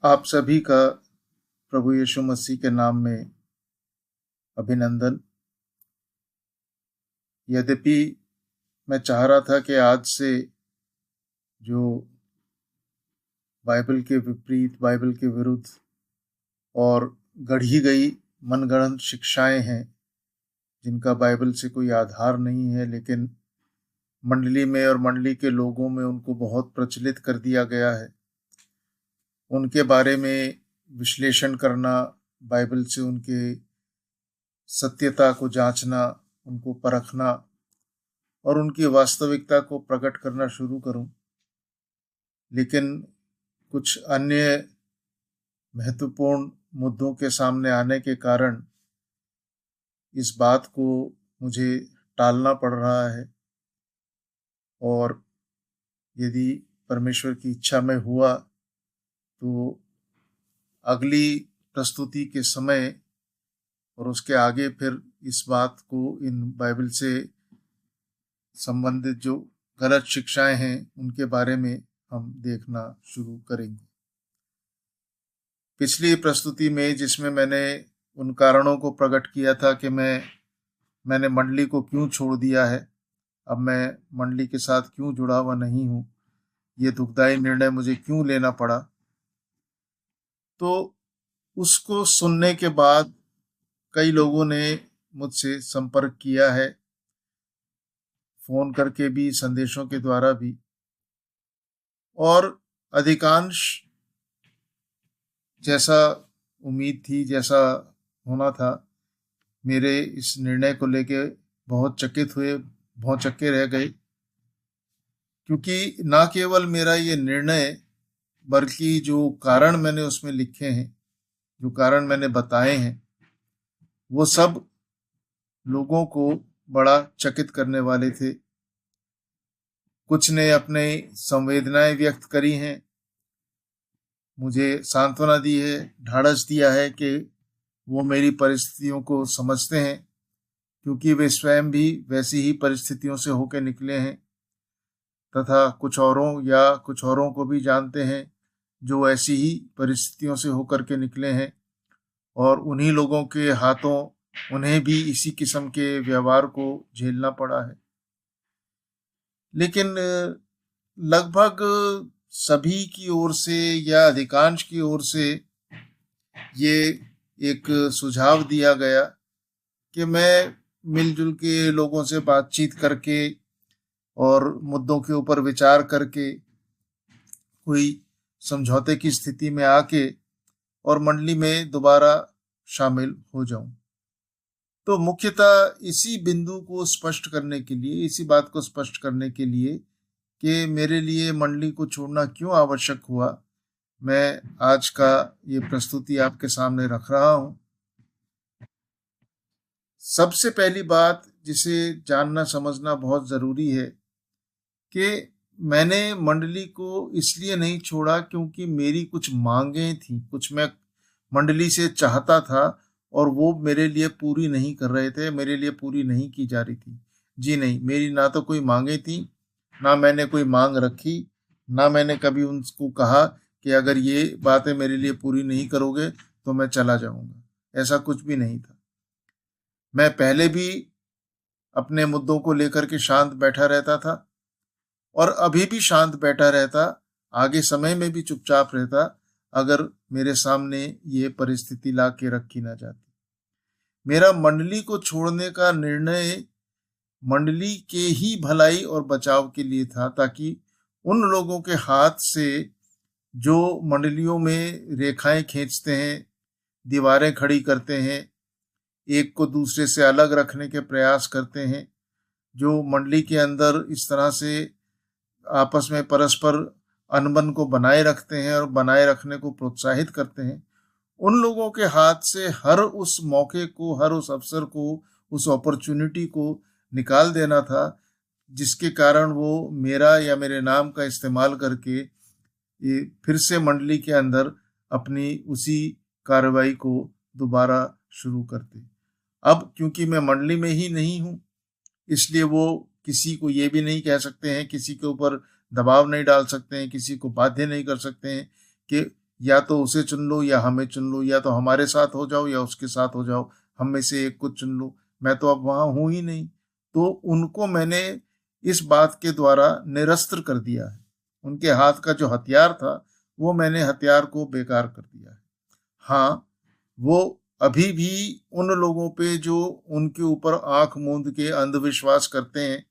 आप सभी का प्रभु यीशु मसीह के नाम में अभिनंदन। यद्यपि मैं चाह रहा था कि आज से जो बाइबल के विपरीत, बाइबल के विरुद्ध और गढ़ी गई मनगढ़ंत शिक्षाएं हैं, जिनका बाइबल से कोई आधार नहीं है, लेकिन मंडली में और मंडली के लोगों में उनको बहुत प्रचलित कर दिया गया है, उनके बारे में विश्लेषण करना, बाइबल से उनके सत्यता को जांचना, उनको परखना और उनकी वास्तविकता को प्रकट करना शुरू करूं। लेकिन कुछ अन्य महत्वपूर्ण मुद्दों के सामने आने के कारण इस बात को मुझे टालना पड़ रहा है, और यदि परमेश्वर की इच्छा में हुआ तो अगली प्रस्तुति के समय और उसके आगे फिर इस बात को, इन बाइबल से संबंधित जो गलत शिक्षाएं हैं उनके बारे में हम देखना शुरू करेंगे। पिछली प्रस्तुति में जिसमें मैंने उन कारणों को प्रकट किया था कि मैंने मंडली को क्यों छोड़ दिया है, अब मैं मंडली के साथ क्यों जुड़ा हुआ नहीं हूँ, ये दुखदाई निर्णय मुझे क्यों लेना पड़ा, तो उसको सुनने के बाद कई लोगों ने मुझसे संपर्क किया है, फोन करके भी, संदेशों के द्वारा भी, और अधिकांश जैसा उम्मीद थी, जैसा होना था, मेरे इस निर्णय को लेके बहुत चकित हुए, बहुत चक्के रह गए, क्योंकि ना केवल मेरा ये निर्णय बल्कि जो कारण मैंने उसमें लिखे हैं, जो कारण मैंने बताए हैं, वो सब लोगों को बड़ा चकित करने वाले थे। कुछ ने अपने संवेदनाएं व्यक्त करी हैं, मुझे सांत्वना दी है, ढाढ़स दिया है कि वो मेरी परिस्थितियों को समझते हैं, क्योंकि वे स्वयं भी वैसी ही परिस्थितियों से होकर निकले हैं, तथा कुछ औरों को भी जानते हैं जो ऐसी ही परिस्थितियों से होकर के निकले हैं, और उन्हीं लोगों के हाथों उन्हें भी इसी किस्म के व्यवहार को झेलना पड़ा है। लेकिन लगभग सभी की ओर से या अधिकांश की ओर से ये एक सुझाव दिया गया कि मैं मिलजुल के लोगों से बातचीत करके और मुद्दों के ऊपर विचार करके कोई समझौते की स्थिति में आके और मंडली में दोबारा शामिल हो जाऊं। तो मुख्यतः इसी बिंदु को स्पष्ट करने के लिए, इसी बात को स्पष्ट करने के लिए कि मेरे लिए मंडली को छोड़ना क्यों आवश्यक हुआ, मैं आज का ये प्रस्तुति आपके सामने रख रहा हूं। सबसे पहली बात जिसे जानना समझना बहुत जरूरी है कि मैंने मंडली को इसलिए नहीं छोड़ा क्योंकि मेरी कुछ मांगें थी, कुछ मैं मंडली से चाहता था और वो मेरे लिए पूरी नहीं कर रहे थे, मेरे लिए पूरी नहीं की जा रही थी। जी नहीं, मेरी ना तो कोई मांगें थी, ना मैंने कोई मांग रखी, ना मैंने कभी उनको कहा कि अगर ये बातें मेरे लिए पूरी नहीं करोगे तो मैं चला जाऊंगा। ऐसा कुछ भी नहीं था। मैं पहले भी अपने मुद्दों को लेकर के शांत बैठा रहता था और अभी भी शांत बैठा रहता, आगे समय में भी चुपचाप रहता, अगर मेरे सामने ये परिस्थिति ला के रखी ना जाती। मेरा मंडली को छोड़ने का निर्णय मंडली के ही भलाई और बचाव के लिए था, ताकि उन लोगों के हाथ से जो मंडलियों में रेखाएं खींचते हैं, दीवारें खड़ी करते हैं, एक को दूसरे से अलग रखने के प्रयास करते हैं, जो मंडली के अंदर इस तरह से आपस में परस्पर अनबन को बनाए रखते हैं और बनाए रखने को प्रोत्साहित करते हैं, उन लोगों के हाथ से हर उस मौके को, हर उस अवसर को, उस अपॉर्चुनिटी को निकाल देना था, जिसके कारण वो मेरा या मेरे नाम का इस्तेमाल करके ये फिर से मंडली के अंदर अपनी उसी कार्रवाई को दोबारा शुरू करते। अब क्योंकि मैं मंडली में ही नहीं हूँ, इसलिए वो किसी को ये भी नहीं कह सकते हैं, किसी के ऊपर दबाव नहीं डाल सकते हैं, किसी को बाध्य नहीं कर सकते हैं कि या तो उसे चुन लो या हमें चुन लो, या तो हमारे साथ हो जाओ या उसके साथ हो जाओ, हम में से एक को चुन लो, मैं तो अब वहाँ हूँ ही नहीं। तो उनको मैंने इस बात के द्वारा निरस्त्र कर दिया है। उनके हाथ का जो हथियार था, वो मैंने हथियार को बेकार कर दिया है। हाँ, वो अभी भी उन लोगों पे जो उनके ऊपर आँख मूंद के अंधविश्वास करते हैं,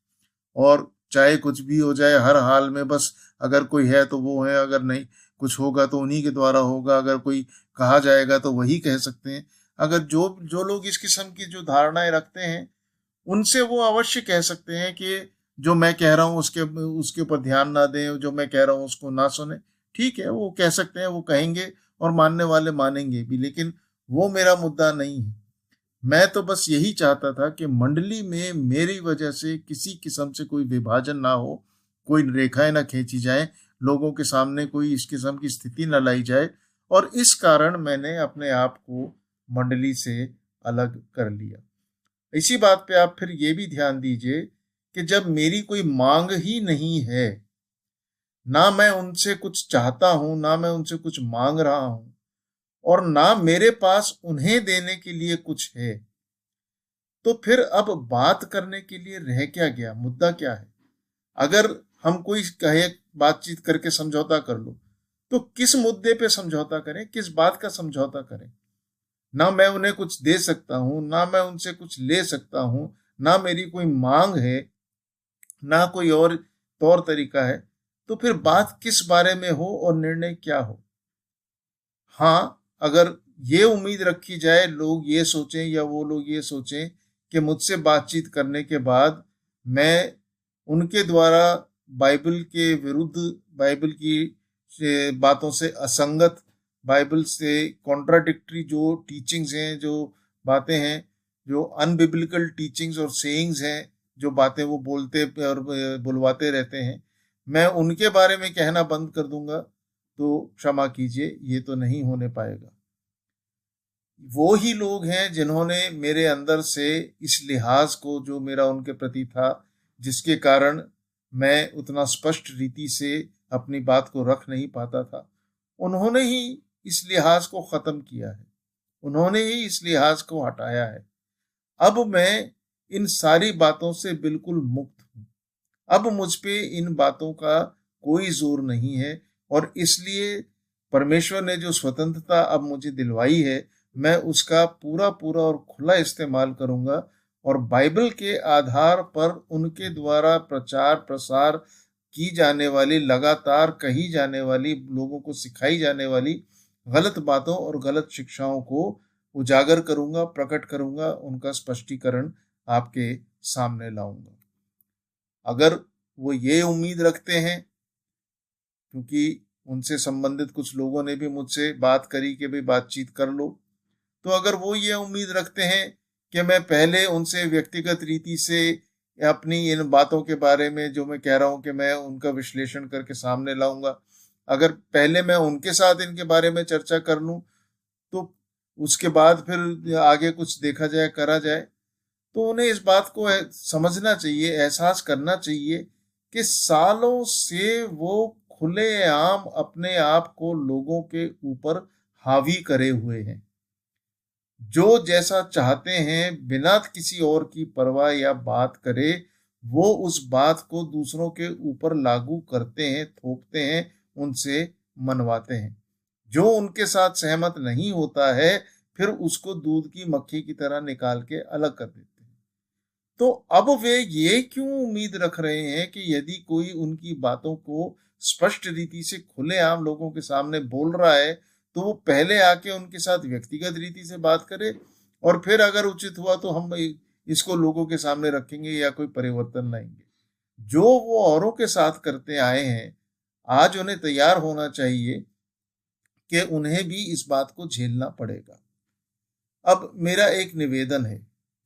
और चाहे कुछ भी हो जाए हर हाल में बस अगर कोई है तो वो है, अगर नहीं कुछ होगा तो उन्हीं के द्वारा होगा, अगर कोई कहा जाएगा तो वही कह सकते हैं। अगर जो जो लोग इस किस्म की जो धारणाएं रखते हैं, उनसे वो अवश्य कह सकते हैं कि जो मैं कह रहा हूँ उसके उसके ऊपर ध्यान ना दें, जो मैं कह रहा हूँ उसको ना सुने। ठीक है, वो कह सकते हैं, वो कहेंगे, और मानने वाले मानेंगे भी, लेकिन वो मेरा मुद्दा नहीं है। मैं तो बस यही चाहता था कि मंडली में मेरी वजह से किसी किस्म से कोई विभाजन ना हो, कोई रेखाएं ना खींची जाए, लोगों के सामने कोई इस किस्म की स्थिति ना लाई जाए, और इस कारण मैंने अपने आप को मंडली से अलग कर लिया। इसी बात पे आप फिर ये भी ध्यान दीजिए कि जब मेरी कोई मांग ही नहीं है, ना मैं उनसे कुछ चाहता हूं, ना मैं उनसे कुछ मांग रहा हूं, और ना मेरे पास उन्हें देने के लिए कुछ है, तो फिर अब बात करने के लिए रह क्या गया, मुद्दा क्या है? अगर हम कोई कहे बातचीत करके समझौता कर लो, तो किस मुद्दे पे समझौता करें, किस बात का समझौता करें? ना मैं उन्हें कुछ दे सकता हूं, ना मैं उनसे कुछ ले सकता हूं, ना मेरी कोई मांग है, ना कोई और तौर तरीका है, तो फिर बात किस बारे में हो और निर्णय क्या हो? हाँ, अगर ये उम्मीद रखी जाए, लोग ये सोचें या वो लोग ये सोचें कि मुझसे बातचीत करने के बाद मैं उनके द्वारा बाइबल के विरुद्ध, बाइबल की बातों से असंगत, बाइबल से कॉन्ट्राडिक्टरी जो टीचिंग्स हैं, जो बातें हैं, जो अनबिब्लिकल टीचिंग्स और सेइंग्स हैं, जो बातें वो बोलते और बुलवाते रहते हैं, मैं उनके बारे में कहना बंद कर दूंगा, तो क्षमा कीजिए, ये तो नहीं होने पाएगा। वो ही लोग हैं जिन्होंने मेरे अंदर से इस लिहाज को जो मेरा उनके प्रति था, जिसके कारण मैं उतना स्पष्ट रीति से अपनी बात को रख नहीं पाता था, उन्होंने ही इस लिहाज को खत्म किया है, उन्होंने ही इस लिहाज को हटाया है। अब मैं इन सारी बातों से बिल्कुल मुक्त हूँ। अब मुझ पे इन बातों का कोई जोर नहीं है, और इसलिए परमेश्वर ने जो स्वतंत्रता अब मुझे दिलवाई है, मैं उसका पूरा पूरा और खुला इस्तेमाल करूंगा, और बाइबल के आधार पर उनके द्वारा प्रचार प्रसार की जाने वाली, लगातार कही जाने वाली, लोगों को सिखाई जाने वाली गलत बातों और गलत शिक्षाओं को उजागर करूंगा, प्रकट करूंगा, उनका स्पष्टीकरण आपके सामने लाऊंगा। अगर वो ये उम्मीद रखते हैं, क्योंकि उनसे संबंधित कुछ लोगों ने भी मुझसे बात करी कि भाई बातचीत कर लो, तो अगर वो ये उम्मीद रखते हैं कि मैं पहले उनसे व्यक्तिगत रीति से अपनी इन बातों के बारे में जो मैं कह रहा हूँ कि मैं उनका विश्लेषण करके सामने लाऊंगा, अगर पहले मैं उनके साथ इनके बारे में चर्चा कर लूँ, तो उसके बाद फिर आगे कुछ देखा जाए, करा जाए, तो उन्हें इस बात को समझना चाहिए, एहसास करना चाहिए कि सालों से वो खुलेआम अपने आप को लोगों के ऊपर हावी करे हुए हैं। जो जैसा चाहते हैं, बिना किसी और की परवाह या बात करे, वो उस बात को दूसरों के ऊपर लागू करते हैं, थोपते हैं, उनसे मनवाते हैं। जो उनके साथ सहमत नहीं होता है, फिर उसको दूध की मक्खी की तरह निकाल के अलग कर देते हैं। तो अब वे ये क्यों उम्मीद रख रहे हैं कि यदि कोई उनकी बातों को स्पष्ट रीति से खुलेआम लोगों के सामने बोल रहा है, तो वो पहले आके उनके साथ व्यक्तिगत रीति से बात करे, और फिर अगर उचित हुआ तो हम इसको लोगों के सामने रखेंगे या कोई परिवर्तन लाएंगे। जो वो औरों के साथ करते आए हैं, आज उन्हें तैयार होना चाहिए कि उन्हें भी इस बात को झेलना पड़ेगा। अब मेरा एक निवेदन है,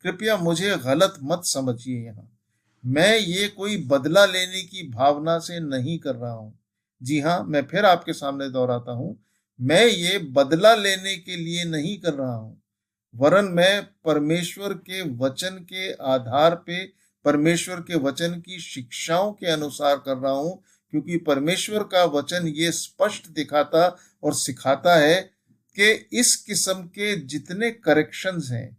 कृपया मुझे गलत मत समझिए। यहाँ मैं ये कोई बदला लेने की भावना से नहीं कर रहा हूँ। जी हाँ, मैं फिर आपके सामने दोहराता हूँ, मैं ये बदला लेने के लिए नहीं कर रहा हूँ, वरन मैं परमेश्वर के वचन के आधार पे, परमेश्वर के वचन की शिक्षाओं के अनुसार कर रहा हूँ, क्योंकि परमेश्वर का वचन ये स्पष्ट दिखाता और सिखाता है कि इस किस्म के जितने करेक्शंस हैं,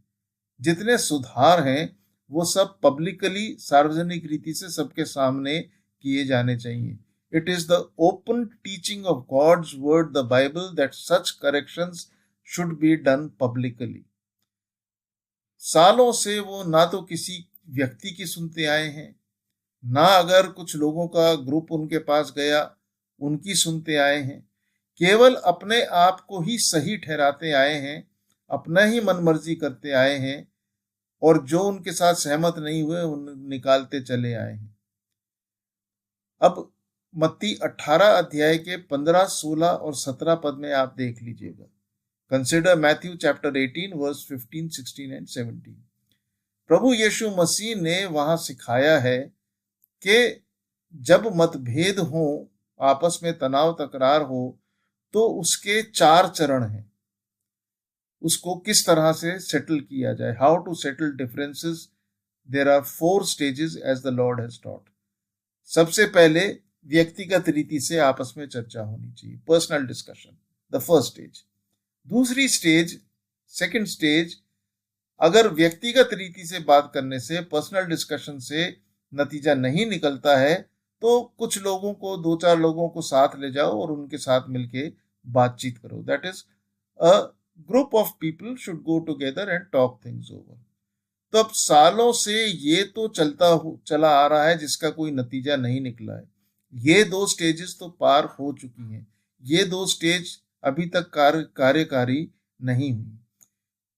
जितने सुधार हैं, वो सब पब्लिकली, सार्वजनिक रीति से सबके सामने किए जाने चाहिए। It is the open teaching of God's word the Bible that such corrections should be done publicly. सालों से वो ना तो किसी व्यक्ति की सुनते आए हैं, ना अगर कुछ लोगों का ग्रुप उनके पास गया उनकी सुनते आए हैं, केवल अपने आप को ही सही ठहराते आए हैं, अपना ही मनमर्जी करते आए हैं, और जो उनके साथ सहमत नहीं हुए उन निकालते चले आए हैं। अब मत्ती 18 अध्याय के 15, 16 और 17 पद में आप देख लीजिएगा। Consider Matthew chapter 18 verse 15, 16 and 17। प्रभु यीशु मसीह ने वहां सिखाया है कि जब मतभेद हो, आपस में तनाव तकरार हो, तो उसके 4 चरण हैं। उसको किस तरह से सेटल किया जाए, how to settle differences. There are 4 stages as the Lord has taught. सबसे पहले व्यक्तिगत रीति से आपस में चर्चा होनी चाहिए, personal discussion, the first stage. दूसरी स्टेज, सेकंड स्टेज, अगर व्यक्तिगत रीति से बात करने से, पर्सनल डिस्कशन से नतीजा नहीं निकलता है, तो कुछ लोगों को, 2-4 लोगों को साथ ले जाओ और उनके साथ मिलके बातचीत करो। That is a group of people should go together and talk things over. तो अब सालों से ये तो चला आ रहा है जिसका कोई नतीजा नहीं निकला है। ये 2 स्टेजेस तो पार हो चुकी हैं, ये 2 स्टेज अभी तक कार्यकारी नहीं हुई।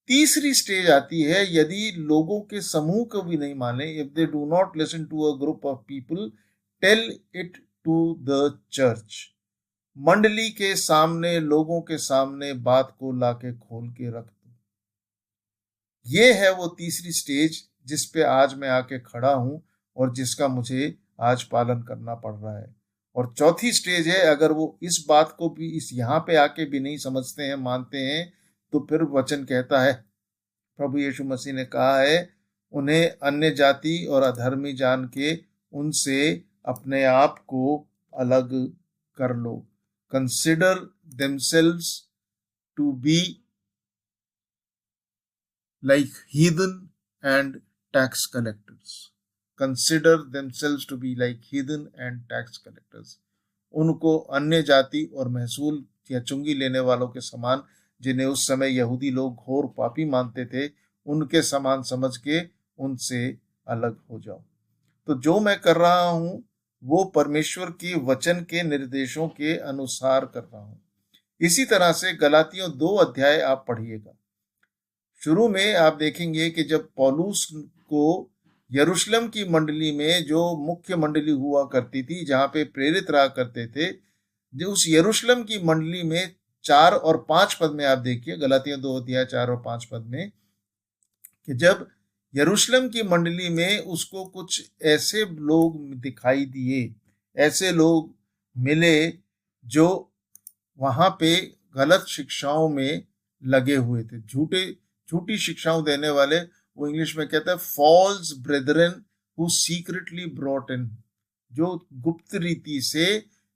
तीसरी स्टेज आती है, यदि लोगों के समूह को भी नहीं माने, if they do not listen to a group of people, tell it to the church. मंडली के सामने, लोगों के सामने बात को लाके खोल के रख दो। ये है वो तीसरी स्टेज जिस पे आज मैं आके खड़ा हूं और जिसका मुझे आज पालन करना पड़ रहा है। और चौथी स्टेज है, अगर वो इस बात को भी, इस यहाँ पे आके भी नहीं समझते हैं, मानते हैं, तो फिर वचन कहता है, प्रभु यीशु मसीह ने कहा है, उन्हें अन्य जाति और अधर्मी जान के उनसे अपने आप को अलग कर लो। Consider themselves to be like heathen and tax collectors. Consider themselves to be like heathen and tax collectors. उनको अन्य जाति और महसूल या चुंगी लेने वालों के समान, जिन्हें उस समय यहूदी लोग घोर पापी मानते थे, उनके समान समझ के उनसे अलग हो जाओ। तो जो मैं कर रहा हूं वो परमेश्वर की वचन के निर्देशों के अनुसार कर रहा हूं। इसी तरह से गलातियों 2 अध्याय आप पढ़िएगा। शुरू में आप देखेंगे कि जब पौलुस को यरूशलेम की मंडली में, जो मुख्य मंडली हुआ करती थी, जहां पे प्रेरित रहा करते थे, जो उस यरूशलेम की मंडली में 4 और 5 पद में आप देखिए, गलातियों 2 अध्याय 4 और 5 पद में, कि जब यरूशलेम की मंडली में उसको कुछ ऐसे लोग दिखाई दिए, ऐसे लोग मिले जो वहां पे गलत शिक्षाओं में लगे हुए थे, झूठी शिक्षाओं देने वाले, वो इंग्लिश में कहते हैं false brethren who secretly brought in, जो गुप्त रीति से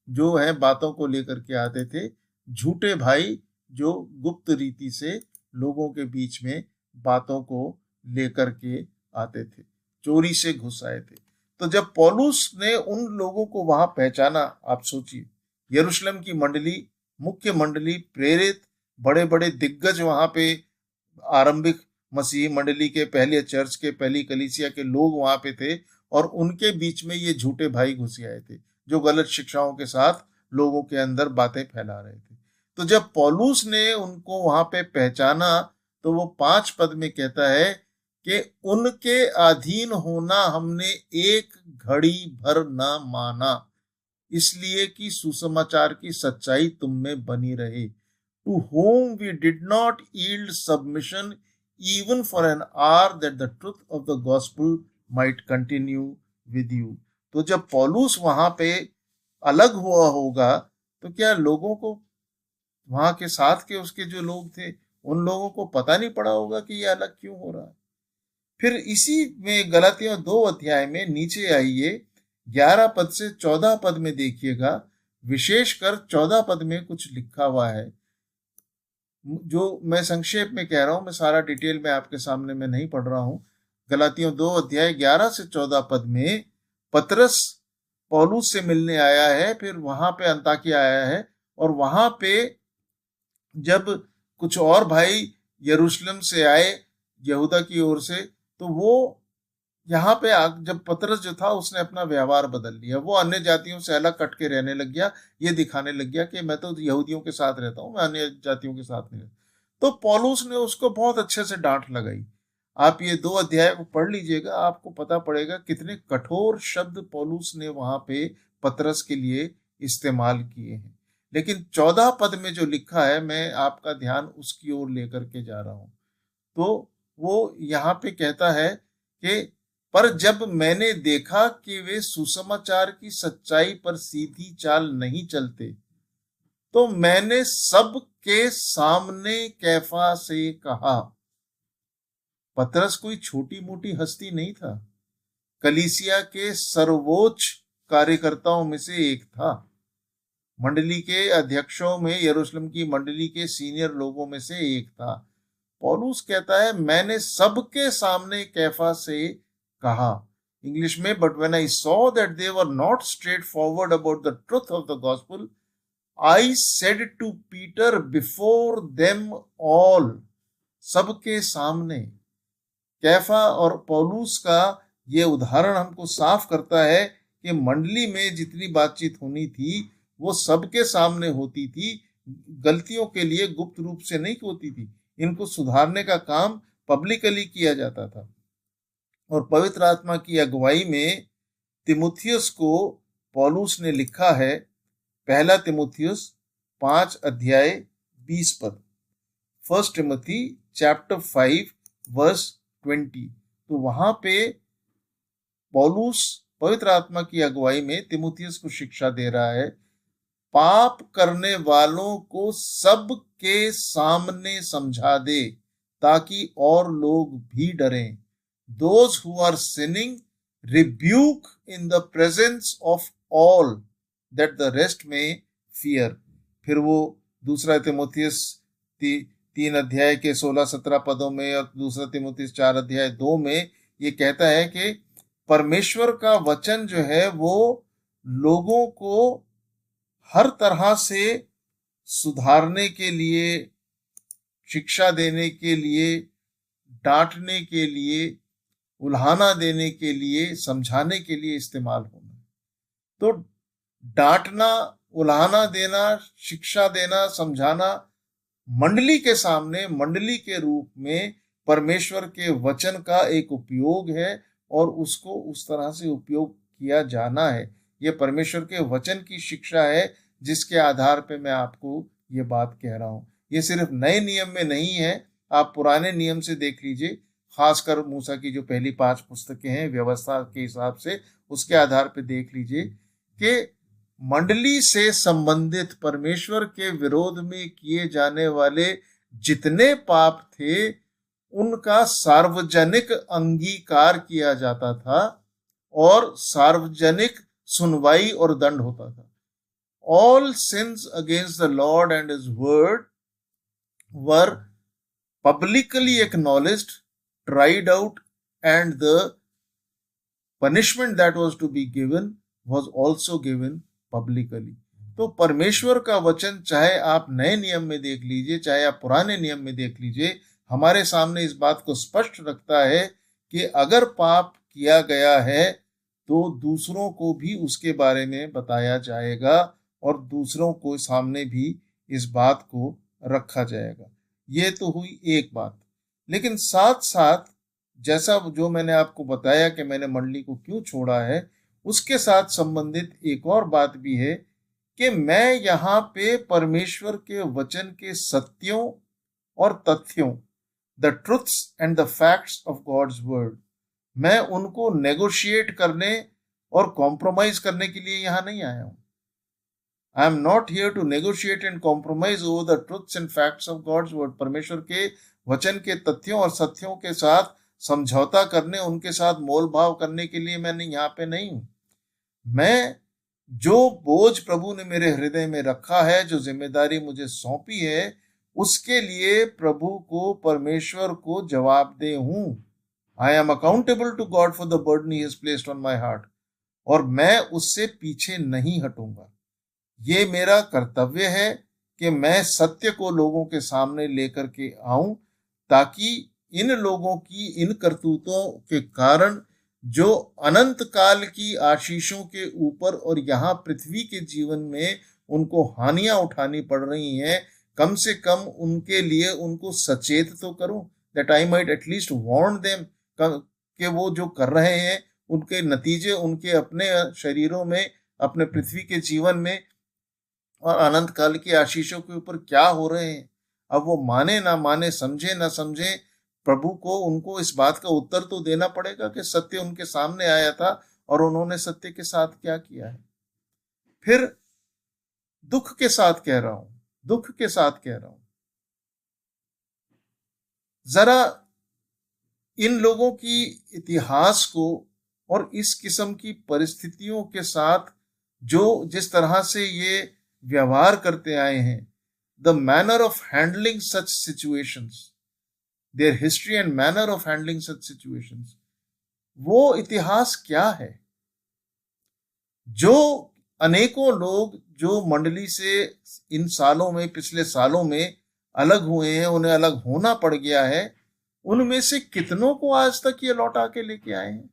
जो है बातों को लेकर के आते थे, झूठे भाई जो गुप्त रीति से लोगों के बीच में बातों को लेकर के आते थे, चोरी से घुस आए थे। तो जब पौलुस ने उन लोगों को वहां पहचाना, आप सोचिए, यरूशलेम की मंडली, मुख्य मंडली, प्रेरित, बड़े बड़े दिग्गज वहां पे, आरंभिक मसीही मंडली के, पहले चर्च के, पहली कलीसिया के लोग वहां पे थे, और उनके बीच में ये झूठे भाई घुस आए थे जो गलत शिक्षाओं के साथ लोगों के अंदर बातें फैला रहे थे। तो जब पौलुस ने उनको वहां पे पहचाना, तो वो 5 पद में कहता है कि उनके अधीन होना हमने एक घड़ी भर न माना, इसलिए कि सुसमाचार की सच्चाई तुम में बनी रहे। To whom we did not yield submission even for an hour, that the truth of the gospel might continue with you। तो जब पौलुस वहां पे अलग हुआ होगा, तो क्या लोगों को, वहां के साथ के उसके जो लोग थे, उन लोगों को पता नहीं पड़ा होगा कि ये अलग क्यों हो रहा है? फिर इसी में गलातियों 2 अध्याय में नीचे आइए, 11 पद से 14 पद में देखिएगा, विशेषकर 14 पद में कुछ लिखा हुआ है, जो मैं संक्षेप में कह रहा हूं, मैं सारा डिटेल में आपके सामने मैं नहीं पढ़ रहा हूं। गलातियों 2 अध्याय 11 से 14 पद में पतरस पौलुस से मिलने आया है, फिर वहां पे अंताकिया आया है, और वहां पे जब कुछ और भाई यरूशलेम से आए यहूदा की ओर से, तो वो यहाँ पे जब पतरस जो था उसने अपना व्यवहार बदल लिया, वो अन्य जातियों से अलग कट के रहने लग गया, ये दिखाने लग गया कि मैं तो यहूदियों के साथ रहता हूँ, मैं अन्य जातियों के साथ नहीं रहता। तो पौलुस ने उसको बहुत अच्छे से डांट लगाई। आप ये 2 अध्याय को पढ़ लीजिएगा, आपको पता पड़ेगा कितने कठोर शब्द पौलुस ने वहां पे पतरस के लिए इस्तेमाल किए हैं। लेकिन 14 पद में जो लिखा है, मैं आपका ध्यान उसकी ओर लेकर के जा रहा हूं। तो वो यहाँ पे कहता है कि पर जब मैंने देखा कि वे सुसमाचार की सच्चाई पर सीधी चाल नहीं चलते, तो मैंने सबके सामने कैफा से कहा। पतरस कोई छोटी मोटी हस्ती नहीं था, कलीसिया के सर्वोच्च कार्यकर्ताओं में से एक था, मंडली के अध्यक्षों में, यरूशलेम की मंडली के सीनियर लोगों में से एक था। पौलुस कहता है मैंने सबके सामने कैफा से कहा, इंग्लिश में, but when I saw that they were not straight forward about the truth of the gospel, I said to Peter before them all. सबके सामने। कैफा और पौलुस का ये उदाहरण हमको साफ करता है कि मंडली में जितनी बातचीत होनी थी वो सबके सामने होती थी, गलतियों के लिए गुप्त रूप से नहीं होती थी। इनको सुधारने का काम पब्लिकली किया जाता था। और पवित्र आत्मा की अगुवाई में तिमुथियुस को पौलुस ने लिखा है, पहला तिमुथियुस 5 अध्याय 20 पद, 1 टिमोथी चैप्टर 5 वर्स 20। तो वहां पे पौलुस पवित्र आत्मा की अगुवाई में तिमुथियुस को शिक्षा दे रहा है, पाप करने वालों को सबके सामने समझा दे ताकि और लोग भी डरें। Those who are sinning rebuke in the presence of all that the rest may fear। फिर वो दूसरा तिमुथियुस 3 अध्याय के 16-17 पदों में और दूसरा तिमुथियुस 4 अध्याय 2 में ये कहता है कि परमेश्वर का वचन जो है वो लोगों को हर तरह से सुधारने के लिए, शिक्षा देने के लिए, डांटने के लिए, उल्हाना देने के लिए, समझाने के लिए इस्तेमाल होना। तो डांटना, उल्हाना देना, शिक्षा देना, समझाना मंडली के सामने, मंडली के रूप में परमेश्वर के वचन का एक उपयोग है और उसको उस तरह से उपयोग किया जाना है। यह परमेश्वर के वचन की शिक्षा है जिसके आधार पे मैं आपको ये बात कह रहा हूं। ये सिर्फ नए नियम में नहीं है, आप पुराने नियम से देख लीजिए, खासकर मूसा की जो पहली 5 पुस्तकें हैं व्यवस्था के हिसाब से, उसके आधार पे देख लीजिए कि मंडली से संबंधित परमेश्वर के विरोध में किए जाने वाले जितने पाप थे उनका सार्वजनिक अंगीकार किया जाता था और सार्वजनिक सुनवाई और दंड होता था। All sins against the Lord and His word were publicly acknowledged, tried out, and the punishment that was to be given was also given publicly। तो परमेश्वर का वचन चाहे आप नए नियम में देख लीजिए, चाहे आप पुराने नियम में देख लीजिए, हमारे सामने इस बात को स्पष्ट रखता है कि अगर पाप किया गया है तो दूसरों को भी उसके बारे में बताया जाएगा और दूसरों को सामने भी इस बात को रखा जाएगा। ये तो हुई एक बात। लेकिन साथ साथ जैसा जो मैंने आपको बताया कि मैंने मंडली को क्यों छोड़ा है, उसके साथ संबंधित एक और बात भी है कि मैं यहाँ पे परमेश्वर के वचन के सत्यों और तथ्यों, the truths and the facts of God's word, मैं उनको नेगोशिएट करने और कॉम्प्रोमाइज करने के लिए यहाँ नहीं आया हूं। I am not here to negotiate and compromise over the truths and facts of God's word. परमेश्वर के वचन के तथ्यों और सत्यों के साथ समझौता करने, उनके साथ मोल भाव करने के लिए मैं यहाँ पे नहीं हूं। मैं जो बोझ प्रभु ने मेरे हृदय में रखा है, जो जिम्मेदारी मुझे सौंपी है, उसके लिए प्रभु को, परमेश्वर को जवाबदेह हूं। I am accountable to God for the burden he has placed on my heart. और मैं उससे पीछे नहीं हटूंगा। ये मेरा कर्तव्य है कि मैं सत्य को लोगों के सामने लेकर के आऊं, ताकि इन लोगों की इन करतूतों के कारण जो अनंत काल की आशीषों के ऊपर और यहाँ पृथ्वी के जीवन में उनको हानियां उठानी पड़ रही हैं, कम से कम उनके लिए उनको सचेत तो करूं, that I might at least warn them कि वो जो कर रहे हैं उनके नतीजे उनके अपने शरीरों में, अपने पृथ्वी के जीवन में और अनंत काल की आशीषों के ऊपर क्या हो रहे हैं। अब वो माने ना माने, समझे ना समझे, प्रभु को उनको इस बात का उत्तर तो देना पड़ेगा कि सत्य उनके सामने आया था और उन्होंने सत्य के साथ क्या किया है। फिर दुख के साथ कह रहा हूं, दुख के साथ कह रहा हूं, जरा इन लोगों की इतिहास को और इस किस्म की परिस्थितियों के साथ जो जिस तरह से ये व्यवहार करते आए हैं, the manner of handling such situations, there history and manner of handling such situations, वो इतिहास क्या है। जो अनेकों लोग जो मंडली से इन सालों में, पिछले सालों में अलग हुए हैं, उन्हें अलग होना पड़ गया है, उनमें से कितनों को आज तक ये लौटा के लेके आए हैं,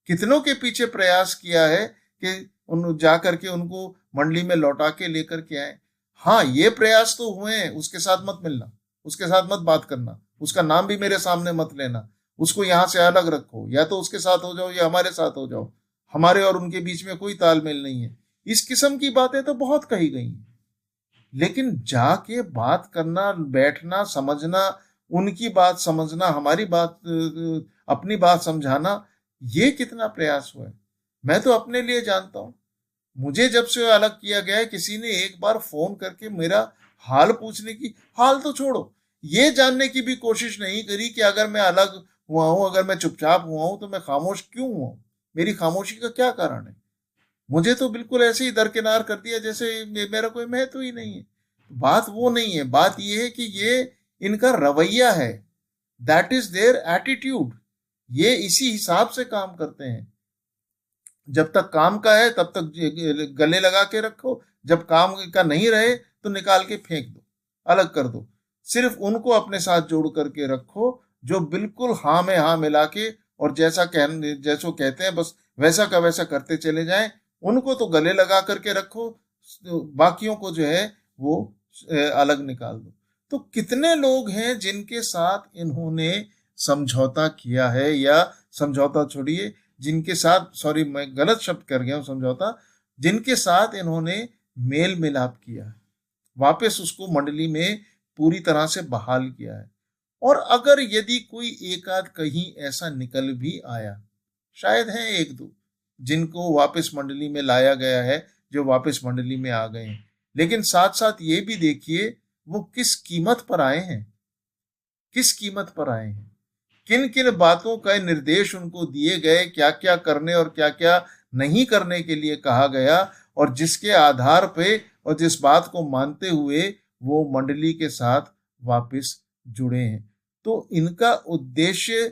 कितनों के पीछे प्रयास किया है कि उन जा करके उनको मंडली में लौटा के लेकर के आए। हाँ, ये प्रयास तो हुए हैं, उसके साथ मत मिलना, उसके साथ मत बात करना, उसका नाम भी मेरे सामने मत लेना, उसको यहाँ से अलग रखो, या तो उसके साथ हो जाओ या हमारे साथ हो जाओ, हमारे और उनके बीच में कोई तालमेल नहीं है। इस किस्म की बातें तो बहुत कही गई हैं, लेकिन जाके बात करना, बैठना, समझना, उनकी बात समझना, हमारी बात, अपनी बात समझाना, ये कितना प्रयास हुआ है। मैं तो अपने लिए जानता हूं, मुझे जब से अलग किया गया है, किसी ने एक बार फोन करके मेरा हाल पूछने की, हाल तो छोड़ो, ये जानने की भी कोशिश नहीं करी कि अगर मैं अलग हुआ हूं, अगर मैं चुपचाप हुआ हूं, तो मैं खामोश क्यों हुआ हूं, मेरी खामोशी का क्या कारण है। मुझे तो बिल्कुल ऐसे ही दरकिनार कर दिया जैसे मेरा कोई महत्व ही नहीं है। बात वो नहीं है, बात ये है कि ये इनका रवैया है, दैट इज देयर एटीट्यूड। ये इसी हिसाब से काम करते हैं, जब तक काम का है तब तक गले लगा के रखो, जब काम का नहीं रहे तो निकाल के फेंक दो, अलग कर दो। सिर्फ उनको अपने साथ जोड़ करके रखो जो बिल्कुल हाँ में हाँ मिला के, और जैसो कहते हैं बस वैसा का वैसा करते चले जाएं। उनको तो गले लगा करके रखो, बाकियों को जो है वो अलग निकाल दो। तो कितने लोग हैं जिनके साथ इन्होंने समझौता किया है, या समझौता छोड़िए, जिनके साथ, सॉरी मैं गलत शब्द कर गया हूं, समझौता, जिनके साथ इन्होंने मेल मिलाप किया है, वापस उसको मंडली में पूरी तरह से बहाल किया है। और अगर यदि कोई एक आध कहीं ऐसा निकल भी आया, शायद है एक दो जिनको वापस मंडली में लाया गया है, जो वापस मंडली में आ गए हैं, लेकिन साथ साथ ये भी देखिए वो किस कीमत पर आए हैं, किस कीमत पर आए हैं, किन किन बातों का निर्देश उनको दिए गए, क्या क्या करने और क्या क्या नहीं करने के लिए कहा गया, और जिसके आधार पे और जिस बात को मानते हुए वो मंडली के साथ वापस जुड़े हैं। तो इनका उद्देश्य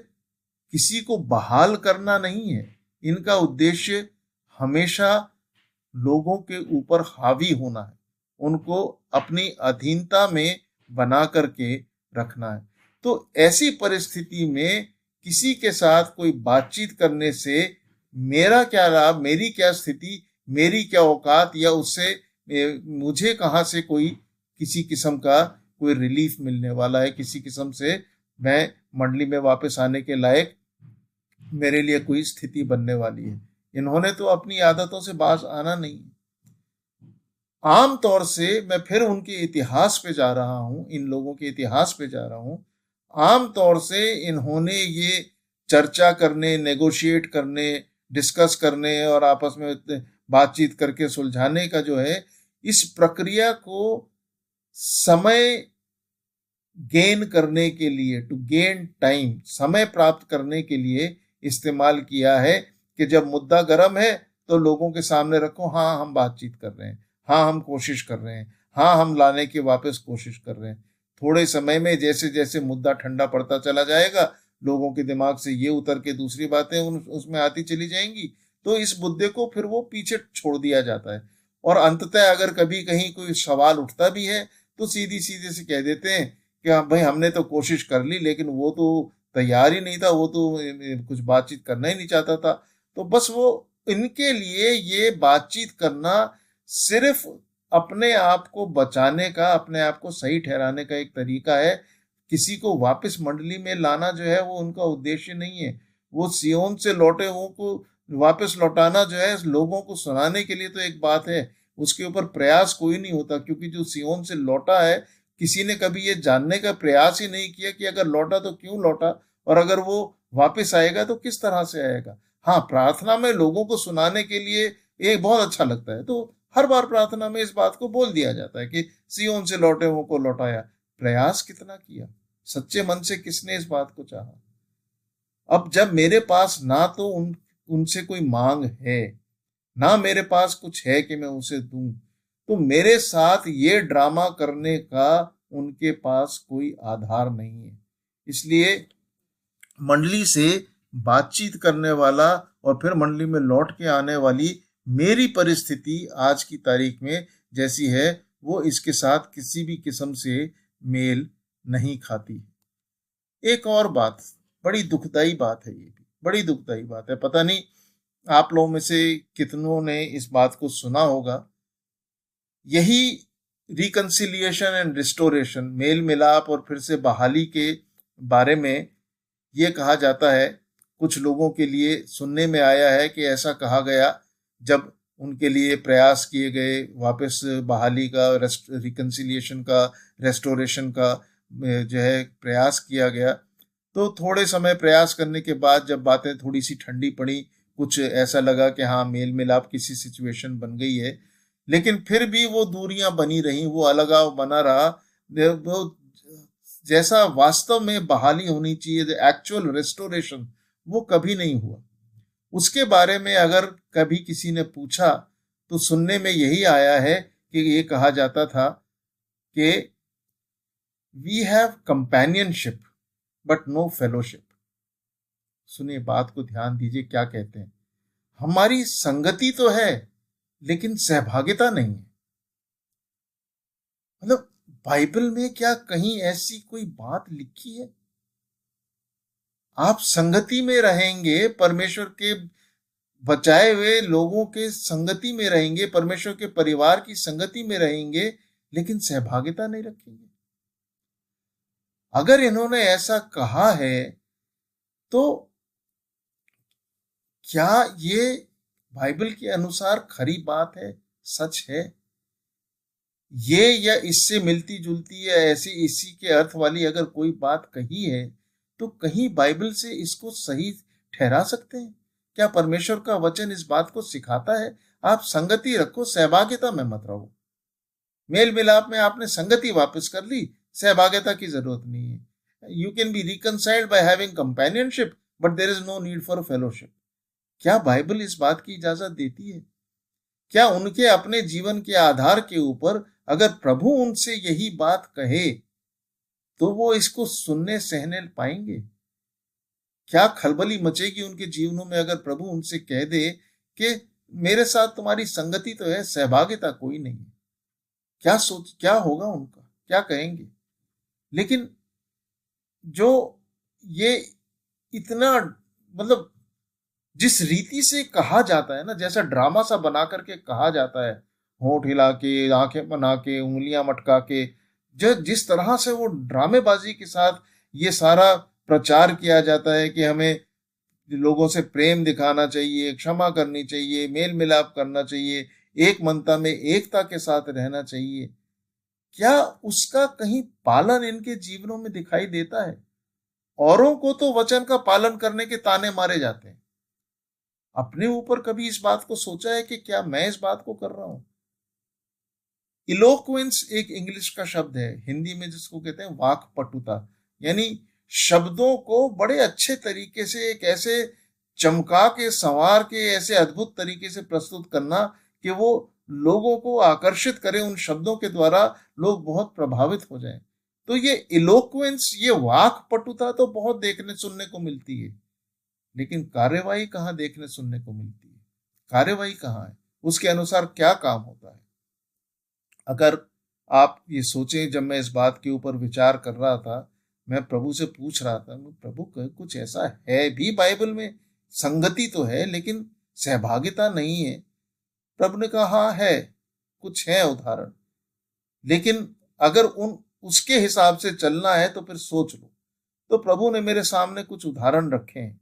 किसी को बहाल करना नहीं है, इनका उद्देश्य हमेशा लोगों के ऊपर हावी होना है, उनको अपनी अधीनता में बना करके रखना है। तो ऐसी परिस्थिति में किसी के साथ कोई बातचीत करने से मेरा क्या लाभ, मेरी क्या स्थिति, मेरी क्या औकात, या उससे मुझे कहाँ से कोई किसी किस्म का कोई रिलीफ मिलने वाला है, किसी किस्म से मैं मंडली में वापस आने के लायक मेरे लिए कोई स्थिति बनने वाली है। इन्होंने तो अपनी आदतों से बाज आना नहीं। आम तौर से मैं फिर उनके इतिहास पे जा रहा हूं, इन लोगों के इतिहास पे जा रहा हूं। आम तौर से इन्होंने ये चर्चा करने, नेगोशिएट करने, डिस्कस करने और आपस में बातचीत करके सुलझाने का जो है, इस प्रक्रिया को समय गेन करने के लिए, टू गेन टाइम, समय प्राप्त करने के लिए इस्तेमाल किया है कि जब मुद्दा गर्म है तो लोगों के सामने रखो, हाँ हम बातचीत कर रहे हैं, हाँ हम कोशिश कर रहे हैं, हाँ हम लाने की वापस कोशिश कर रहे हैं। थोड़े समय में जैसे जैसे मुद्दा ठंडा पड़ता चला जाएगा, लोगों के दिमाग से ये उतर के दूसरी बातें उसमें आती चली जाएंगी, तो इस मुद्दे को फिर वो पीछे छोड़ दिया जाता है। और अंततः अगर कभी कहीं कोई सवाल उठता भी है तो सीधी सीधे से कह देते हैं कि हाँ भाई हमने तो कोशिश कर ली, लेकिन वो तो तैयार ही नहीं था, वो तो कुछ बातचीत करना ही नहीं चाहता था। तो बस वो, इनके लिए ये बातचीत करना सिर्फ अपने आप को बचाने का, अपने आप को सही ठहराने का एक तरीका है। किसी को वापस मंडली में लाना जो है वो उनका उद्देश्य नहीं है। वो सियोन से लौटे हुओं को वापस लौटाना जो है लोगों को सुनाने के लिए तो एक बात है, उसके ऊपर प्रयास कोई नहीं होता, क्योंकि जो सियोन से लौटा है किसी ने कभी ये जानने का प्रयास ही नहीं किया कि अगर लौटा तो क्यों लौटा, और अगर वो वापस आएगा तो किस तरह से आएगा। हाँ, प्रार्थना में लोगों को सुनाने के लिए ये बहुत अच्छा लगता है, तो हर बार प्रार्थना में इस बात को बोल दिया जाता है कि सियोन से लौटे हुओं को लौटाया। प्रयास कितना किया, सच्चे मन से किसने इस बात को चाहा। अब जब मेरे पास ना तो उनसे कोई मांग है, ना मेरे पास कुछ है कि मैं उसे दूं, तो मेरे साथ ये ड्रामा करने का उनके पास कोई आधार नहीं है। इसलिए मंडली से बातचीत करने वाला और फिर मंडली में लौट के आने वाली मेरी परिस्थिति आज की तारीख में जैसी है, वो इसके साथ किसी भी किस्म से मेल नहीं खाती। एक और बात, बड़ी दुखदाई बात है, ये भी बड़ी दुखदाई बात है। पता नहीं आप लोगों में से कितनों ने इस बात को सुना होगा। यही रिकंसिलिएशन एंड रिस्टोरेशन, मेल मिलाप और फिर से बहाली के बारे में ये कहा जाता है, कुछ लोगों के लिए सुनने में आया है कि ऐसा कहा गया जब उनके लिए प्रयास किए गए वापस बहाली का, रिकंसिलिएशन का, रेस्टोरेशन का जो है प्रयास किया गया, तो थोड़े समय प्रयास करने के बाद जब बातें थोड़ी सी ठंडी पड़ी, कुछ ऐसा लगा कि हाँ मेल मिलाप किसी सिचुएशन बन गई है, लेकिन फिर भी वो दूरियां बनी रही, वो अलगाव बना रहा। वो जैसा वास्तव में बहाली होनी चाहिए, एक्चुअल रेस्टोरेशन, वो कभी नहीं हुआ। उसके बारे में अगर कभी किसी ने पूछा तो सुनने में यही आया है कि ये कहा जाता था कि we have companionship but no fellowship. सुनिए, बात को ध्यान दीजिए क्या कहते हैं। हमारी संगति तो है लेकिन सहभागिता नहीं है। मतलब बाइबल में क्या कहीं ऐसी कोई बात लिखी है? आप संगति में रहेंगे, परमेश्वर के बचाए हुए लोगों के संगति में रहेंगे, परमेश्वर के परिवार की संगति में रहेंगे, लेकिन सहभागिता नहीं रखेंगे। अगर इन्होंने ऐसा कहा है तो क्या ये बाइबल के अनुसार खरी बात है, सच है? ये या इससे मिलती जुलती या ऐसी इसी के अर्थ वाली अगर कोई बात कही है तो कहीं बाइबल से इसको सही ठहरा सकते हैं? क्या परमेश्वर का वचन इस बात को सिखाता है आप संगति रखो, सहभागिता में मत रहो? मेल मिलाप में आपने संगति वापस कर ली, सहभागिता की जरूरत नहीं है। You can be reconciled by having companionship but there is no need for fellowship. क्या बाइबल इस बात की इजाजत देती है? क्या उनके अपने जीवन के आधार के ऊपर अगर प्रभु उनसे यही बात कहे तो वो इसको सुनने सहने पाएंगे? क्या खलबली मचेगी उनके जीवनों में अगर प्रभु उनसे कह दे कि मेरे साथ तुम्हारी संगति तो है, सहभागिता कोई नहीं है? क्या होगा उनका, क्या कहेंगे? लेकिन जो ये इतना, मतलब जिस रीति से कहा जाता है ना, जैसा ड्रामा सा बना करके कहा जाता है, होंठ हिला के, आंखें बना के, उंगलियां मटका के, जो जिस तरह से वो ड्रामेबाजी के साथ ये सारा प्रचार किया जाता है कि हमें लोगों से प्रेम दिखाना चाहिए, क्षमा करनी चाहिए, मेल मिलाप करना चाहिए, एक मनता में एकता के साथ रहना चाहिए, क्या उसका कहीं पालन इनके जीवनों में दिखाई देता है? औरों को तो वचन का पालन करने के ताने मारे जाते हैं, अपने ऊपर कभी इस बात को सोचा है कि क्या मैं इस बात को कर रहा हूं? इलोक्वेंस एक इंग्लिश का शब्द है, हिंदी में जिसको कहते हैं वाक्पटुता, यानी शब्दों को बड़े अच्छे तरीके से एक ऐसे चमका के संवार के ऐसे अद्भुत तरीके से प्रस्तुत करना कि वो लोगों को आकर्षित करे उन शब्दों के द्वारा, लोग बहुत प्रभावित हो जाएं। तो ये इलोक्वेंस, ये वाक पटुता तो बहुत देखने सुनने को मिलती है, लेकिन कार्यवाही कहाँ देखने सुनने को मिलती है? कार्यवाही कहाँ है? उसके अनुसार क्या काम होता है? अगर आप ये सोचें, जब मैं इस बात के ऊपर विचार कर रहा था, मैं प्रभु से पूछ रहा था, प्रभु कुछ ऐसा है भी बाइबल में? संगति तो है लेकिन सहभागिता नहीं है। प्रभु ने कहा हाँ है, कुछ है उदाहरण, लेकिन अगर उसके हिसाब से चलना है तो फिर सोच लो। तो प्रभु ने मेरे सामने कुछ उदाहरण रखे हैं,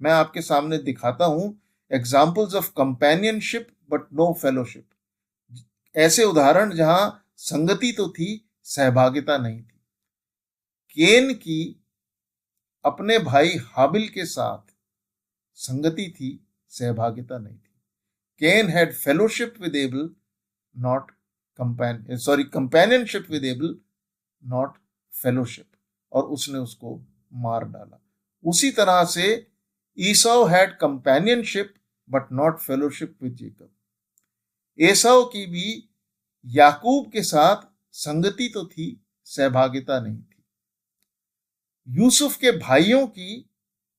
मैं आपके सामने दिखाता हूं। Examples of companionship but no fellowship. ऐसे उदाहरण जहां संगति तो थी, सहभागिता नहीं थी। केन की अपने भाई हाबिल के साथ संगति थी, सहभागिता नहीं थी। Cain had fellowship with Abel, not companionship with Abel, not fellowship, और उसने उसको मार डाला। उसी तरह से Esau had companionship but not fellowship with Jacob. Esau की भी याकूब के साथ संगति तो थी, सहभागिता नहीं थी। यूसुफ के भाइयों की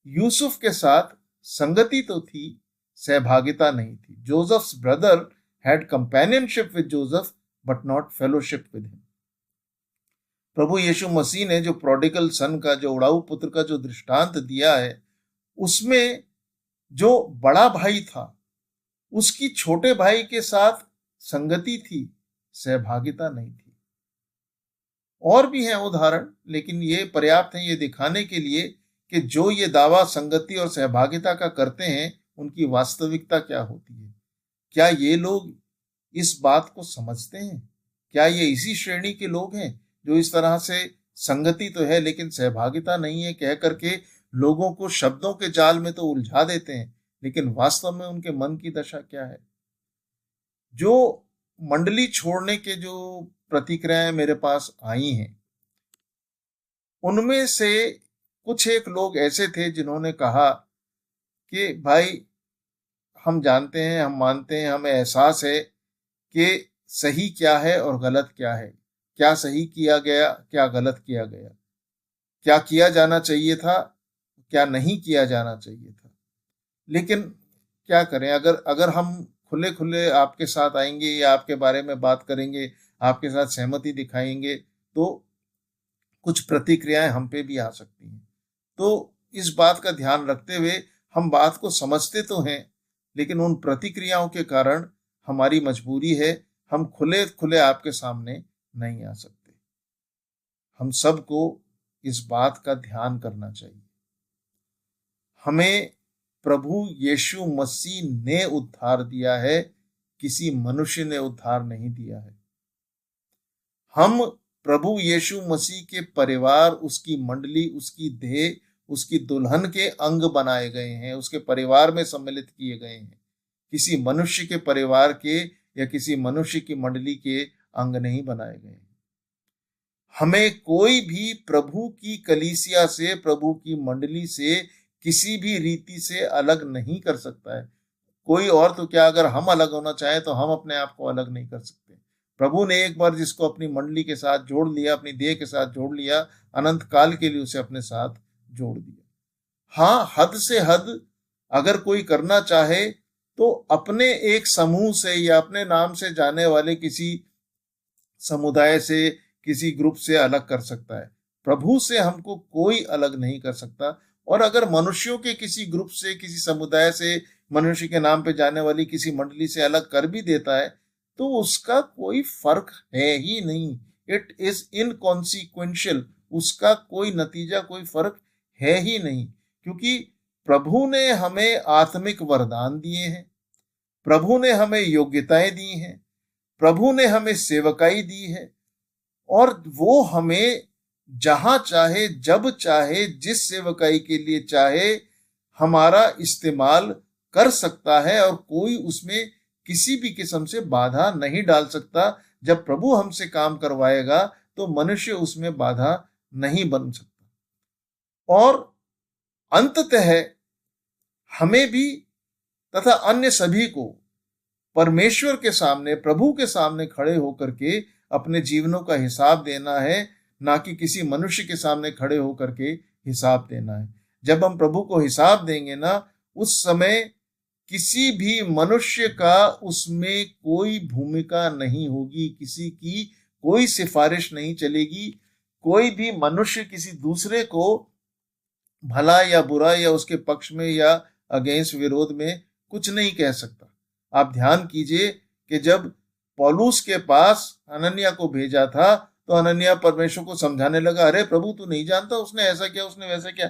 यूसुफ के साथ संगति तो थी, सहभागिता नहीं थी। Joseph's brother had companionship with Joseph but not fellowship with him. प्रभु यीशु मसीह ने जो प्रोडिगल सन का, जो उड़ाऊ पुत्र का जो दृष्टांत दिया है, उसमें जो बड़ा भाई था उसकी छोटे भाई के साथ संगति थी, सहभागिता नहीं थी। और भी हैं उदाहरण, लेकिन ये पर्याप्त है ये दिखाने के लिए कि जो ये दावा संगति और सहभागिता का करते हैं, उनकी वास्तविकता क्या होती है। क्या ये लोग इस बात को समझते हैं? क्या ये इसी श्रेणी के लोग हैं जो इस तरह से संगति तो है लेकिन सहभागिता नहीं है कह करके लोगों को शब्दों के जाल में तो उलझा देते हैं, लेकिन वास्तव में उनके मन की दशा क्या है? जो मंडली छोड़ने के जो प्रतिक्रियाएं मेरे पास आई हैं, उनमें से कुछ एक लोग ऐसे थे जिन्होंने कहा कि भाई हम जानते हैं, हम मानते हैं, हमें एहसास है कि सही क्या है और गलत क्या है, क्या सही किया गया, क्या गलत किया गया, क्या किया जाना चाहिए था, क्या नहीं किया जाना चाहिए था। लेकिन क्या करें, अगर हम खुले खुले आपके साथ आएंगे या आपके बारे में बात करेंगे, आपके साथ सहमति दिखाएंगे, तो कुछ प्रतिक्रियाएं हम पे भी आ सकती हैं। तो इस बात का ध्यान रखते हुए हम बात को समझते तो हैं, लेकिन उन प्रतिक्रियाओं के कारण हमारी मजबूरी है, हम खुले खुले आपके सामने नहीं आ सकते। हम सबको इस बात का ध्यान करना चाहिए, हमें प्रभु यीशु मसीह ने उद्धार दिया है, किसी मनुष्य ने उद्धार नहीं दिया है। हम प्रभु यीशु मसीह के परिवार, उसकी मंडली, उसकी देह, उसकी दुल्हन के अंग बनाए गए हैं, उसके परिवार में सम्मिलित किए गए हैं। किसी मनुष्य के परिवार के या किसी मनुष्य की मंडली के अंग नहीं बनाए गए हैं। हमें कोई भी प्रभु की कलीसिया से, प्रभु की मंडली से किसी भी रीति से अलग नहीं कर सकता है। कोई और तो क्या, अगर हम अलग होना चाहें तो हम अपने आप को अलग नहीं कर सकते। प्रभु ने एक बार जिसको अपनी मंडली के साथ जोड़ लिया, अपनी देह के साथ जोड़ लिया, अनंत काल के लिए उसे अपने साथ जोड़ दिया। हाँ, हद से हद अगर कोई करना चाहे तो अपने एक समूह से या अपने नाम से जाने वाले किसी समुदाय से, किसी ग्रुप से अलग कर सकता है। प्रभु से हमको कोई अलग नहीं कर सकता। और अगर मनुष्यों के किसी ग्रुप से, किसी समुदाय से, मनुष्य के नाम पे जाने वाली किसी मंडली से अलग कर भी देता है तो उसका कोई फर्क है ही नहीं। इट इज इनकॉन्सिक्वेंशियल, उसका कोई नतीजा, कोई फर्क है ही नहीं, क्योंकि प्रभु ने हमें आत्मिक वरदान दिए हैं, प्रभु ने हमें योग्यताएं दी हैं, प्रभु ने हमें सेवकाई दी है, और वो हमें जहां चाहे, जब चाहे, जिस सेवकाई के लिए चाहे हमारा इस्तेमाल कर सकता है, और कोई उसमें किसी भी किस्म से बाधा नहीं डाल सकता। जब प्रभु हमसे काम करवाएगा तो मनुष्य उसमें बाधा नहीं बन सकता। और अंततः हमें भी तथा अन्य सभी को परमेश्वर के सामने, प्रभु के सामने खड़े होकर के अपने जीवनों का हिसाब देना है, ना कि किसी मनुष्य के सामने खड़े होकर के हिसाब देना है। जब हम प्रभु को हिसाब देंगे ना, उस समय किसी भी मनुष्य का उसमें कोई भूमिका नहीं होगी, किसी की कोई सिफारिश नहीं चलेगी। कोई भी मनुष्य किसी दूसरे को भला या बुरा या उसके पक्ष में या अगेंस्ट, विरोध में कुछ नहीं कह सकता। आप ध्यान कीजिए कि जब पौलुस के पास हनन्याह को भेजा था तो हनन्याह परमेश्वर को समझाने लगा, अरे प्रभु तू नहीं जानता, उसने ऐसा किया, उसने वैसा किया।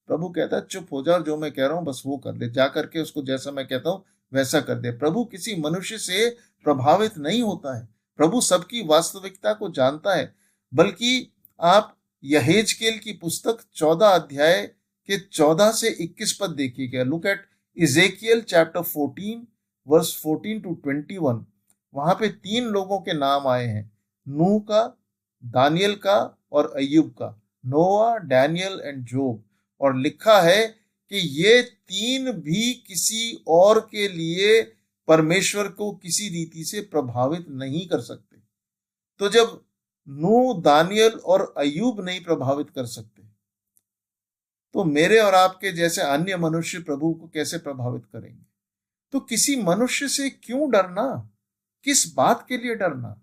प्रभु कहता है चुप हो जा, जो मैं कह रहा हूं बस वो कर ले, जा करके उसको जैसा मैं कहता हूं वैसा कर दे। प्रभु किसी मनुष्य से प्रभावित नहीं होता है। प्रभु सबकी वास्तविकता को जानता है। बल्कि आप यहेजकेल की पुस्तक 14 अध्याय के 14 से 21 पद देखिएगा। Look at Ezekiel chapter 14 verse 14 to 21। वहां पे 3 लोगों के नाम आए हैं, नूह का, दानियल का और अय्यूब का। नोआ, डैनियल एंड जोब। और लिखा है कि ये 3 भी किसी और के लिए परमेश्वर को किसी रीति से प्रभावित नहीं कर सकते। तो जब नूह, दानियल और अय्यूब नहीं प्रभावित कर सकते, तो मेरे और आपके जैसे अन्य मनुष्य प्रभु को कैसे प्रभावित करेंगे? तो किसी मनुष्य से क्यों डरना? किस बात के लिए डरना?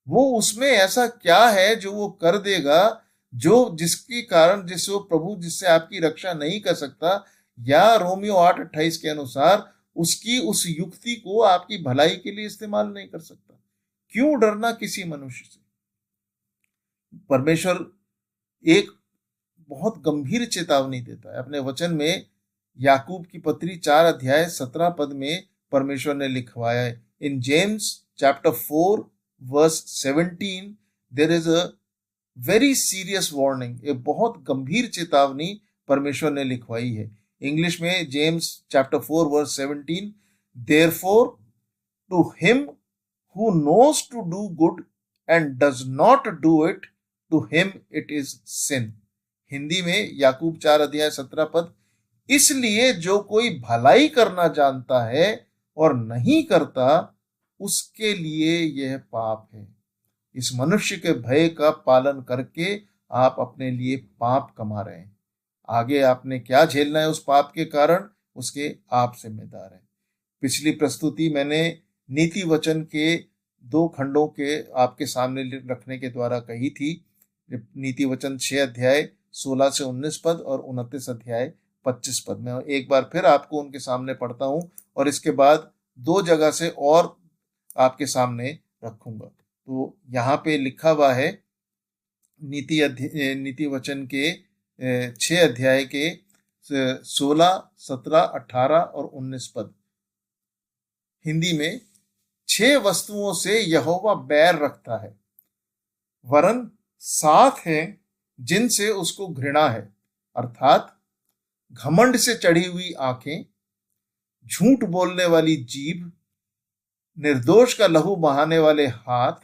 वो उसमें ऐसा क्या है जो वो कर देगा, जो जिसके कारण जिससे प्रभु जिससे आपकी रक्षा नहीं कर सकता, या रोमियो 8:28 के अनुसार उसकी उस युक्ति को आपकी भलाई के लिए इस्तेमाल नहीं कर सकता? क्यों डरना किसी मनुष्य से? परमेश्वर एक बहुत गंभीर चेतावनी देता है अपने वचन में। याकूब की पत्री 4 अध्याय 17 पद में परमेश्वर ने लिखवाया है। In James chapter 4 verse 17 there is a very serious warning. एक बहुत गंभीर चेतावनी परमेश्वर ने लिखवाई है। इंग्लिश में James chapter 4 verse 17, therefore to him who knows to do good and does not do it, to him it is sin। Hindi में याकूब 4 अध्याय 17 पद, इसलिए जो कोई भलाई करना जानता है और नहीं करता, उसके लिए यह पाप है। इस मनुष्य के भय का पालन करके आप अपने लिए पाप कमा रहे हैं। आगे आपने क्या झेलना है उस पाप के कारण, उसके आप जिम्मेदार हैं। पिछली प्रस्तुति मैंने नीति वचन के 2 खंडों के आपके सामने रखने के द्वारा कही थी। नीति वचन 6 अध्याय 16 से 19 पद और 29 अध्याय 25 पद में एक बार फिर आपको उनके सामने पढ़ता हूं और इसके बाद 2 जगह से और आपके सामने रखूंगा। तो यहाँ पे लिखा हुआ है नीति वचन के 6 अध्याय के 16, 17, 18 और 19 पद। हिंदी में, 6 वस्तुओं से यहोवा बैर रखता है, वरन 7 हैं जिनसे उसको घृणा है, अर्थात घमंड से चढ़ी हुई आंखें, झूठ बोलने वाली जीभ, निर्दोष का लहू बहाने वाले हाथ,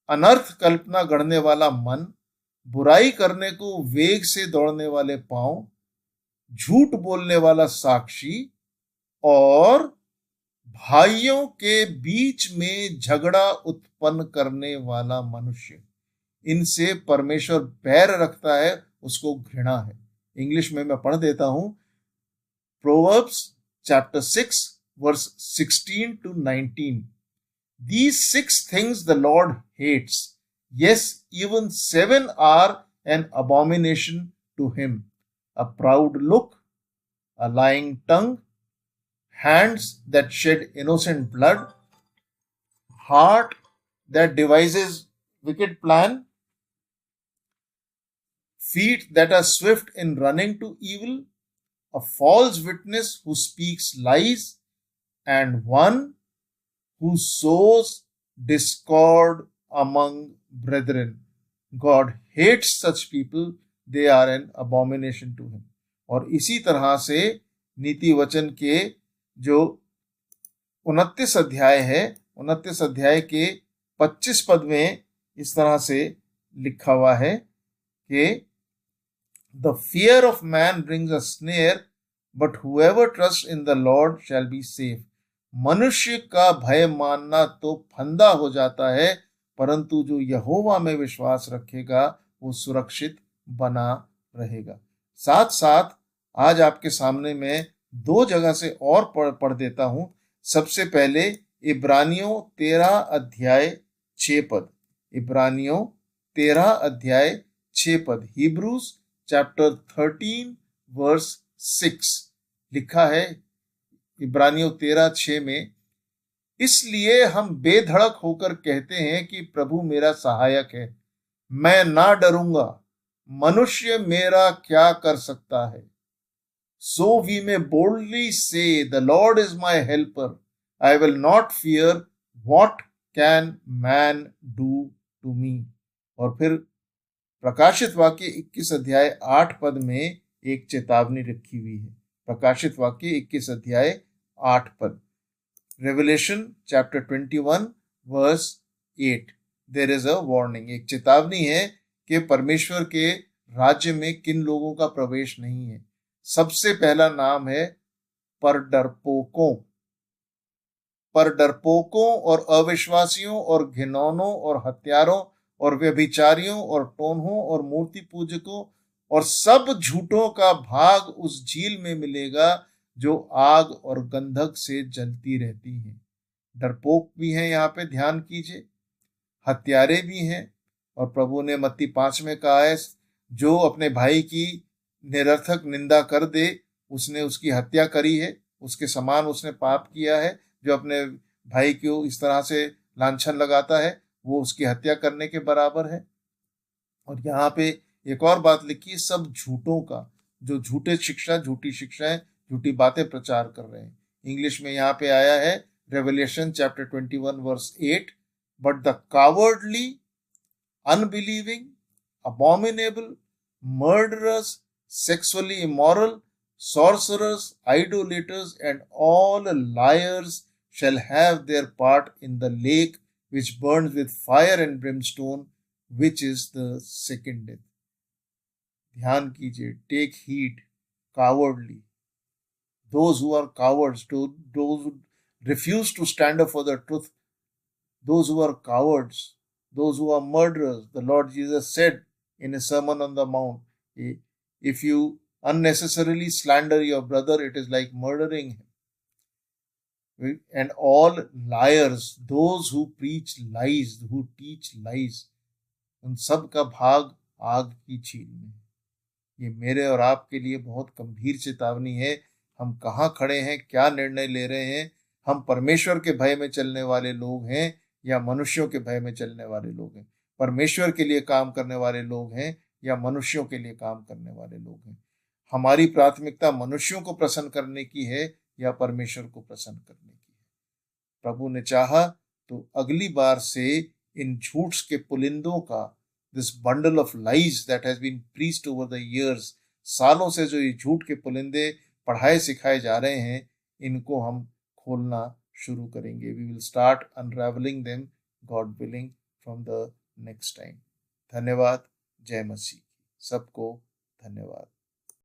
अनर्थ कल्पना गढ़ने वाला मन, बुराई करने को वेग से दौड़ने वाले पांव, झूठ बोलने वाला साक्षी और भाइयों के बीच में झगड़ा उत्पन्न करने वाला मनुष्य। इनसे परमेश्वर बैर रखता है, उसको घृणा है। इंग्लिश में मैं पढ़ देता हूं। Proverbs chapter 6 verse 16 to 19। These 6 things the Lord hates, yes, even 7 are an abomination to him: a proud look, a lying tongue, hands that shed innocent blood, heart that devises wicked plan, feet that are swift in running to evil, a false witness who speaks lies, and one who sows discord among brethren. God hates such people, they are an abomination to him। और इसी तरह से नीति वचन के जो 29 अध्याय है, 29 अध्याय के 25 पद में इस तरह से लिखा हुआ है कि the fear of man brings a snare, but whoever trust in the Lord shall be safe. मनुष्य का भय मानना तो फंदा हो जाता है, परंतु जो यहोवा में विश्वास रखेगा वो सुरक्षित बना रहेगा। साथ साथ आज आपके सामने मैं दो जगह से और पढ़ देता हूं। सबसे पहले इब्रानियों 13 अध्याय 6 पद, इब्रानियों 13 अध्याय 6 पद, हिब्रूज चैप्टर 13 वर्स 6 लिखा है इब्रानियों 13:6 में, इसलिए हम बेधड़क होकर कहते हैं कि प्रभु मेरा सहायक है, मैं ना डरूंगा, मनुष्य मेरा क्या कर सकता है। So we may boldly say the Lord is my helper, I will not fear what can man do to me. और फिर प्रकाशित वाक्य 21 अध्याय 8 पद में एक चेतावनी रखी हुई है। प्रकाशित वाक्य 21 अध्याय 8 पद, Revelation chapter 21 verse 8, there is a warning, एक चेतावनी है कि परमेश्वर के राज्य में किन लोगों का प्रवेश नहीं है। सबसे पहला नाम है परडरपोकों, परडरपोकों और अविश्वासियों और घिनौनों और हत्यारों और व्यभिचारियों और टोन्हों और मूर्ति पूजकों और सब झूठों का भाग उस झील में मिलेगा जो आग और गंधक से जलती रहती है। डरपोक भी हैं यहाँ पे, ध्यान कीजिए, हत्यारे भी हैं। और प्रभु ने मत्ती 5 में कहा है, जो अपने भाई की निरर्थक निंदा कर दे उसने उसकी हत्या करी है, उसके समान उसने पाप किया है। जो अपने भाई को इस तरह से लांछन लगाता है वो उसकी हत्या करने के बराबर है। और यहाँ पे एक और बात लिखी, सब झूठों का, जो झूठी शिक्षाएं, झूठी बातें प्रचार कर रहे हैं। इंग्लिश में यहाँ पे आया है Revelation chapter 21 verse 8, but the cowardly, unbelieving, abominable, murderers, sexually immoral, sorcerers, idolaters, and all liars shall have their part in the lake which burns with fire and brimstone, which is the second death. ध्यान कीजिए, take heed, cowardly, those who are cowards, those who refuse to stand up for the truth, those who are cowards, those who are murderers. The Lord Jesus said in a Sermon on the Mount, if you unnecessarily slander your brother, it is like murdering him. And all liars, those who preach lies, who teach lies, उन सब का भाग आग की झील में। ये मेरे और आपके लिए बहुत गंभीर चेतावनी है। हम कहाँ खड़े हैं, क्या निर्णय ले रहे हैं? हम परमेश्वर के भय में चलने वाले लोग हैं या मनुष्यों के भय में चलने वाले लोग हैं? परमेश्वर के लिए काम करने वाले लोग हैं या मनुष्यों के लिए काम करने वाले लोग हैं? हमारी प्राथमिकता मनुष्यों को प्रसन्न करने की है या परमेश्वर को प्रसन्न करने की है? प्रभु ने चाहा तो अगली बार से इन झूठ के पुलिंदों का, this bundle of lies that has been preached over the years, सालों से जो ये झूठ के पुलिंदे पढ़ाए सिखाए जा रहे हैं, इनको हम खोलना शुरू करेंगे। We will start unravelling them, God willing, from the next time. धन्यवाद। जय मसीह। सबको धन्यवाद।